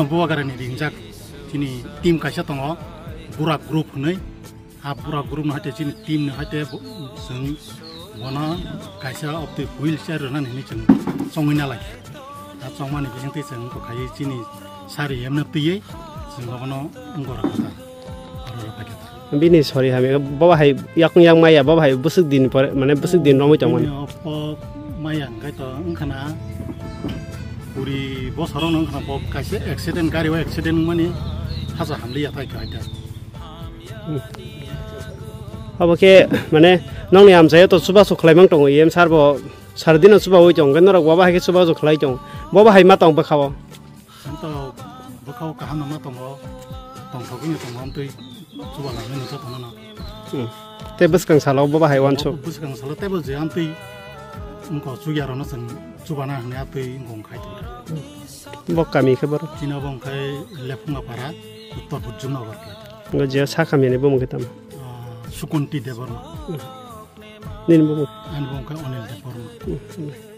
Buagarani ringjak chini team kaisa tongo Burak group hnoi Burak group no hate chini team no hate sung bona kaisa of the wheelchair nan ni chung songina lai ta songmani bising te chung ko khai chini sari emna piye chung bono ngora kata aro paketa bini sorry hame baba hai yang maya baba hai busuk din pore mane busuk din romoi chongmani maya ngai to ngkhana puri bosoro nang khana bob kaise accident gari wa accident mani haja hamli ya thai kaita abake mane nong niam saya to suba su khlaimang tong yem sarbo sardina suba hoi jong genora baba hai ke suba su khlai jong baba hai ma tong bakhaw santo bakhaw ka han ma tong thogini tong am tui suba la ni cha tong na te buskang salo baba hai wan so buskang salo te bo je am tui ngko suya ro na sang suba na ne atui ngong khai to bok kami khabar china bong khai lepunga para uttar bujjuna war ngoje sakha mene bom ketam Sukunti Deborah. Nin bom An bong khai onel Deborah.